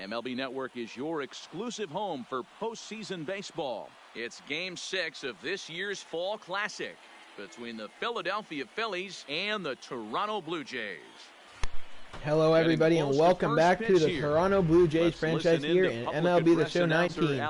MLB Network is your exclusive home for postseason baseball. It's Game 6 of this year's Fall Classic between the Philadelphia Phillies and the Toronto Blue Jays. Hello everybody and welcome back to the Toronto Blue Jays franchise here in MLB The Show 19.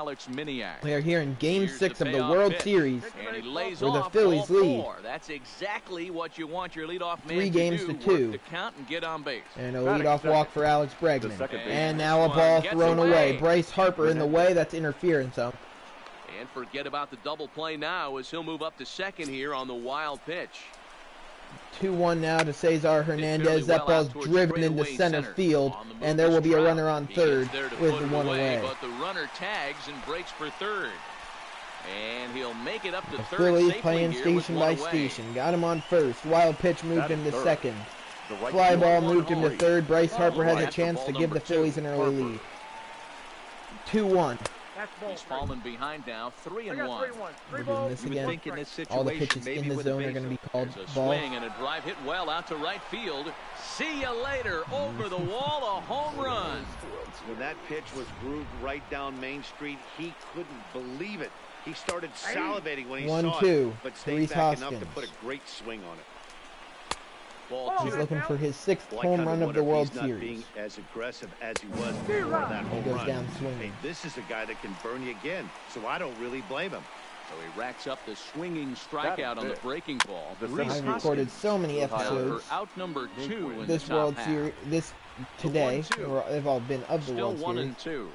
We are here in Game 6 of the World Series where the Phillies lead. That's exactly what you want your leadoff man 3 games to 2. To count and get on base. And a leadoff walk for Alex Bregman. And now a ball thrown away. Bryce Harper in the way. That's interference. And forget about the double play now as he'll move up to second here on the wild pitch. 2-1 now to Cesar Hernandez. That ball's driven into center field, and there will be a runner on third with the one away. But the runner tags and breaks for third. And he'll make it up to third. Phillies playing station by station. Got him on first. Wild pitch moved him to second. Fly ball moved him to third. Bryce Harper has a chance to give the Phillies an early lead. 2-1. He's fallen behind now, 3-1. We're doing this again. All the pitches in the zone are going to be called ball. Swing and a drive hit well out to right field. See you later. Over the wall, a home run. When that pitch was grooved right down Main Street, he couldn't believe it. He started salivating when he saw it, but stayed back enough to put a great swing on it. He's looking for his 6th home run of the World Series. Being as aggressive as he was before that home run. Down swinging. Hey, this is a guy that can burn you again, so I don't really blame him. So he racks up the swinging strikeout on the breaking ball. I've recorded so many episodes. Out number 2 in this World Series, today, they've all been of the World Series. Still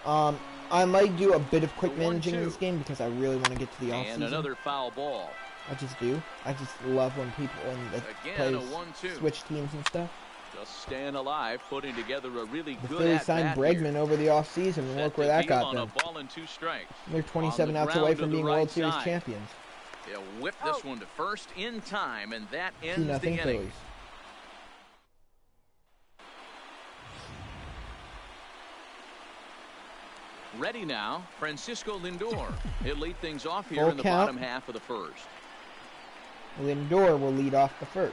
1-2. I might do a bit of quick managing in this game because I really want to get to the offseason. And another foul ball. I just do. I just love when people players switch teams and stuff. Just staying alive, putting together a really good. The Phillies signed Bregman over the offseason, and look where that got them. They're 27 outs away from being World Series champions. They'll whip this one to first in time, and that ends the inning. Phillies. Ready now, Francisco Lindor. He'll lead things off here in the bottom half of the first. Lindor will lead off the first.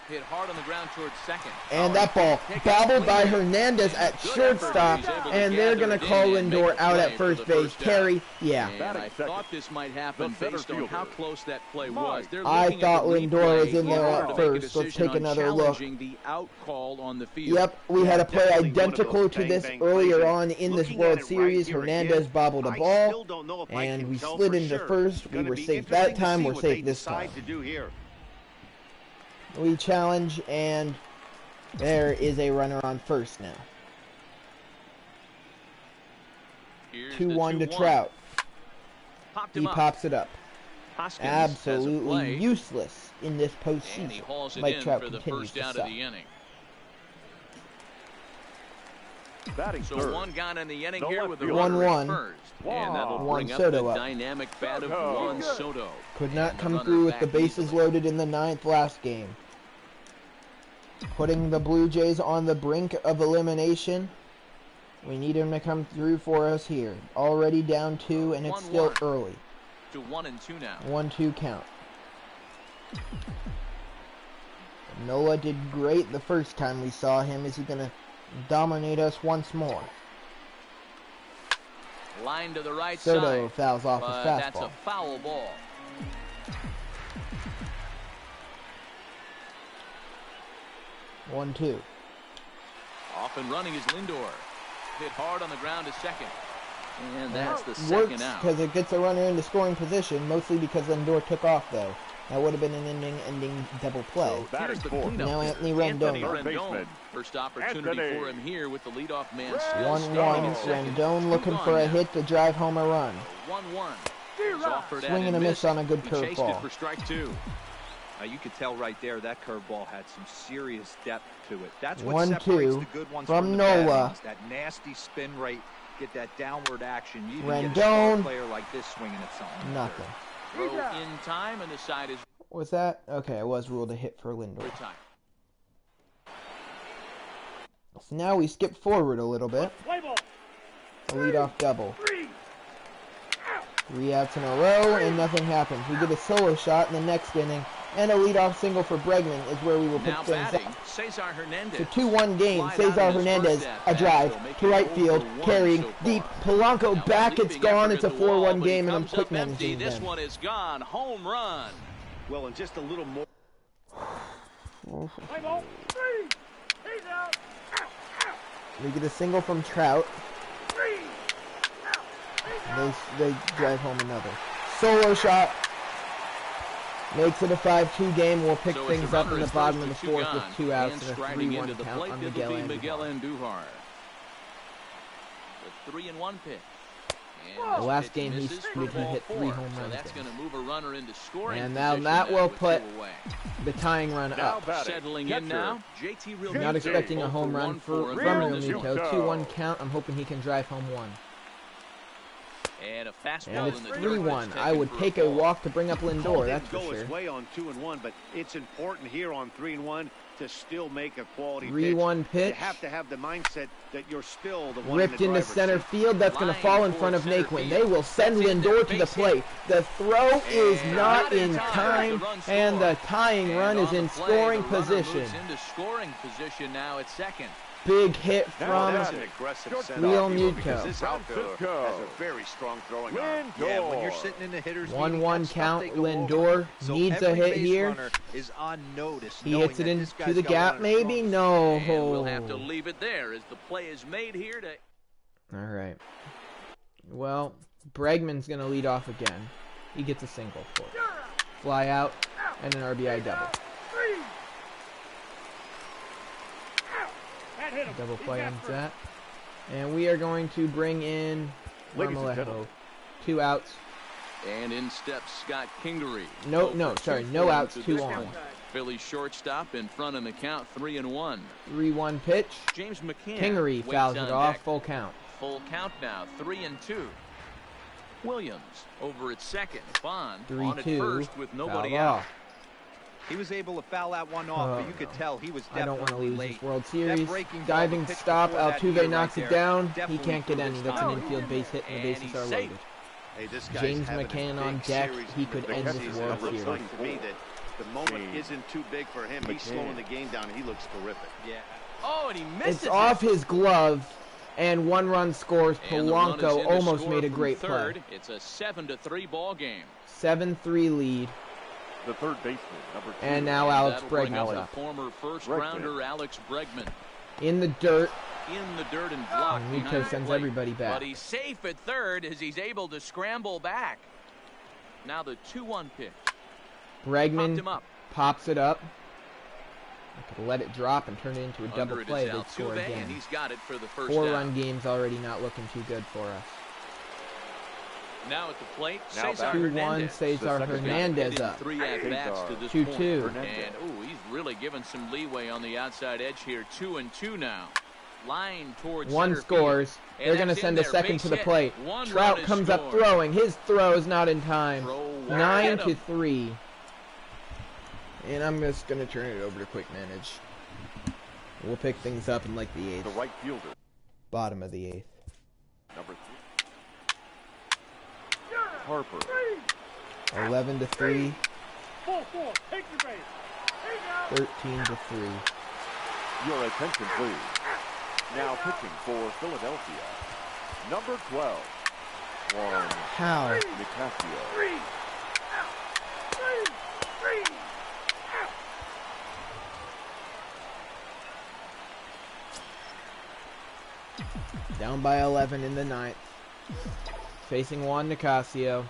Hit hard on the ground towards second. And that ball bobbled by Hernandez at shortstop, and they're going to call Lindor out at first base. Terry, yeah. I thought this might happen based on how close that play was. I thought Lindor was in there at first. Let's take another look. Yep, we had a play identical to this earlier on in this World Series. Hernandez bobbled a ball, and we slid into first. We were safe that time. We're safe this time. We challenge, and there is a runner on first now. 2-1 to Trout. He pops it up. Absolutely useless in this postseason. Mike Trout continues to suck. So one got in the inning here with the 1-1. first. And that'll bring up the dynamic bat of Juan Soto. Could not come through with the bases loaded in the 9th last game. Putting the Blue Jays on the brink of elimination. We need him to come through for us here. Already down 2, and it's still early. To 1-2 now. 1-2 count. Nola did great the first time we saw him. Is he going to dominate us once more? Line to the right side. Soto fouls off his fastball. That's a foul ball. 1-2. Off and running is Lindor. Hit hard on the ground to second. And that's the second out. Because it gets a runner into scoring position, mostly because Lindor took off, though. That would have been an ending double play. So now Anthony Rendon. First opportunity for him here with the leadoff man. 1-1. Rendon looking for a hit to drive home a run. 1-1. Swing and a miss on a good curveball. For strike 2. You could tell right there that curveball had some serious depth to it. That's what separates the good ones from the Nola. bad ones. That nasty spin rate, get that downward action. You Rendon. Get a player like this swinging at something. Nothing. Throw in time, and the side is. Was that? Okay, I was ruled a hit for Lindor. So now we skip forward a little bit. A leadoff double. 3 outs in a row, and nothing happens. We get a solo shot in the next inning, And a leadoff single for Bregman is where we will pick things up. It's a 2-1 game. Cesar Hernandez, a drive to right field, carrying deep. Polanco back, it's gone. It's a 4-1 game, and I'm quick managing This one is gone. Home run. Well, and just a little more. We get a single from Trout. They drive home another. Solo shot. Makes it a 5-2 game. We'll pick things up in the bottom of the fourth with 2 outs and a 3-1 count on Miguel Andujar. The 3-1 pitch. The last game he hit 3 home runs. So that's going to move a runner into scoring. And now that will put the tying run up. Settling in now. Not expecting a home run from Realmuto. 2-1 count. I'm hoping he can drive home 1. And a fastball. And it's 3-1. I would take a walk to bring up Lindor, that's for sure. His way on 2-1, but it's important here on 3-1 to still make a quality 3-1 pitch. You have to have the mindset that you're still the one ripped into center field. That's going to fall in front of Naquin. They will send Lindor to the plate. The throw is not in time, and the tying run is in scoring position. Into scoring position now at second. Big hit from Realmuto. This outfielder has a very strong throwing arm. Yeah, when you're sitting in the hitter's 1-1 count. Lindor needs a hit here. Is on notice. He hits it into the gap, maybe? No. And we'll have to leave it there as the play is made here to. All right. Well, Bregman's going to lead off again. He gets a single for it. Fly out and an RBI double. Double play on that. And we are going to bring in Marmolejo. 2 outs. And in steps Scott Kingery. No outs, 2 on. Philly shortstop in front of the count, 3-1. 3-1 pitch. James McCann. Kingery fouls it off, full count. Full count now, 3-2. Williams over at second. Bond on at first with nobody out. He was able to foul that one off, but you could tell he was definitely I don't want to lose late. this World Series. Diving stop, Altuve knocks it down. He can't get any. That's an infield base hit, and the bases are loaded. James McCann on deck. He could end this World Series. To me that the moment isn't too big for him. He's slowing the game down. He looks terrific. Yeah. Oh, and he misses. It's off his glove, and 1 run scores. Polanco almost made a great play. It's a 7-3 ball game. 7-3 lead. The third baseman, number 2. And now Alex Bregman's up. Former first-rounder Alex Bregman. In the dirt. In the dirt and blocked. Muto sends everybody back. But he's safe at third as he's able to scramble back. Now the 2-1 pitch. Bregman pops it up. I could let it drop and turn it into a double play. They'd score again. And he's got it for the first 4-run game's already not looking too good for us. Now at the plate, 2-1, Cesar Hernandez up. 3 at-bats to this 2-2. point. And, he's really given some leeway on the outside edge here. 2-2 now. Line towards 1 scores. They're going to send a second to the plate. Trout comes up throwing. His throw is not in time. 9-3. And I'm just going to turn it over to Quick Manage. We'll pick things up in like the 8th. The right fielder. Bottom of the 8th. Number 3. Harper. 11-3. 13-3. Your attention, please. Now pitching for Philadelphia. Number 12. Juan How? Nicasio. Down by 11 in the 9th. Facing Juan Nicasio.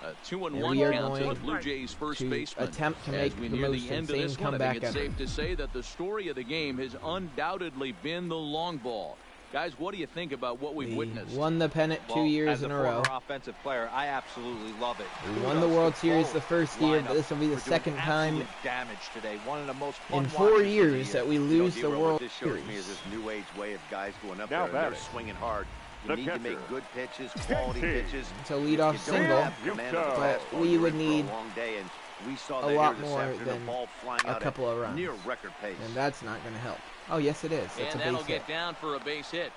A 2-1 count to the Blue Jays first baseman. Attempt to make the most insane comeback ever. I think it's safe to say that the story of the game has undoubtedly been the long ball. Guys, what do you think about what we've witnessed? Won the pennant 2 years in a row. As a former offensive player, I absolutely love it. We won the World Series the first year, but this will be the second time today. One of the most in 4 years that we lose the World Series. Me is this new age way of guys going up there and they're swinging hard. You need to make good pitches, quality pitches. It's a leadoff single, but we would need a lot more than a couple of runs. Near record pace. And that's not going to help. Oh, yes, it is. It's and a that'll base get hit. down for a base hit.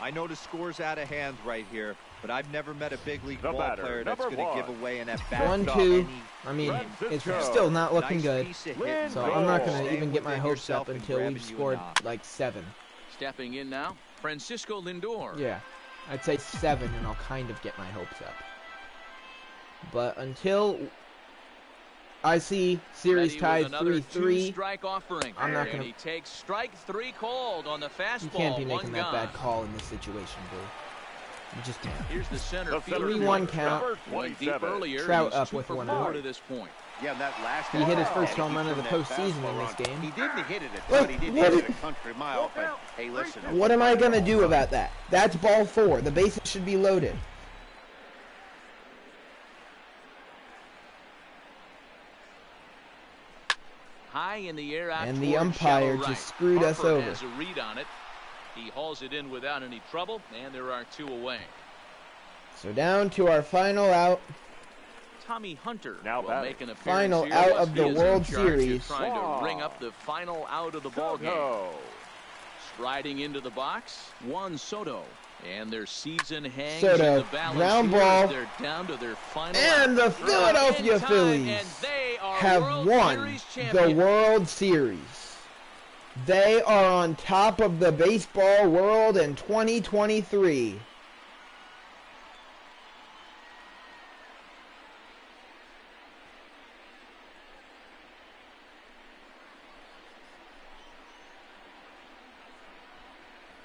I know the score's out of hand right here, but I've never met a big league ball player that's going to give away an at-bat. 1-2. I mean, it's still not looking good. So I'm not going to even get my hopes up until we've scored like 7. Stepping in now, Francisco Lindor. Yeah, I'd say 7, and I'll kind of get my hopes up. But until I see series tied 3-3, I'm not going to. He takes strike 3 called on the fastball. You can't be making that bad call in this situation, bro. You just can't. Here's the center fielder. 3-1 count. Went deep earlier. Trout up with 1 out. To this point. Yeah, that last he hit his first home run of the postseason in this game. He didn't hit it at 30. He did hit it a country mile. But hey, listen. What am I going to do about that? That's ball 4. The bases should be loaded. High in the air, and the umpire just screwed us over. Has a read on it. He hauls it in without any trouble, and there are 2 away. So down to our final out. Tommy Hunter now will make an appearance final here. out of the World Series. Trying to ring up the final out of the ball game. Striding into the box, Juan Soto. And their season hangs in the balance. Ground ball. They're down to their final and the Philadelphia Phillies have won the World Series. They are on top of the baseball world in 2023.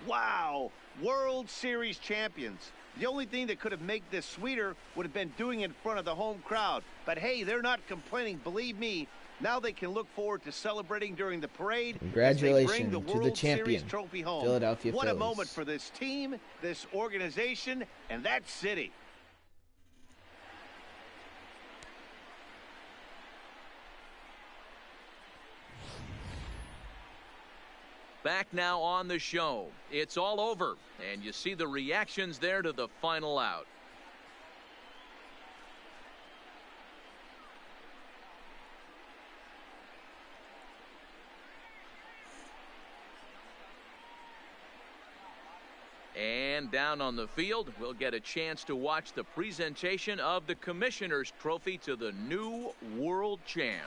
Wow, World Series champions. The only thing that could have made this sweeter would have been doing it in front of the home crowd. But hey, they're not complaining, believe me. Now they can look forward to celebrating during the parade. Congratulations the to the champion, trophy home. Philadelphia What Phillies. A moment for this team, this organization, and that city. Back now on the show. It's all over, and you see the reactions there to the final out. And down on the field, we'll get a chance to watch the presentation of the Commissioner's Trophy to the new World Champs.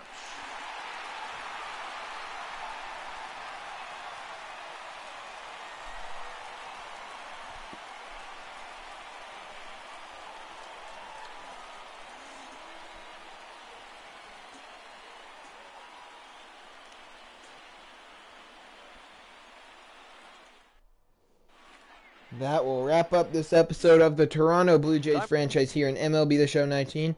That will wrap up this episode of the Toronto Blue Jays franchise here in MLB The Show 19.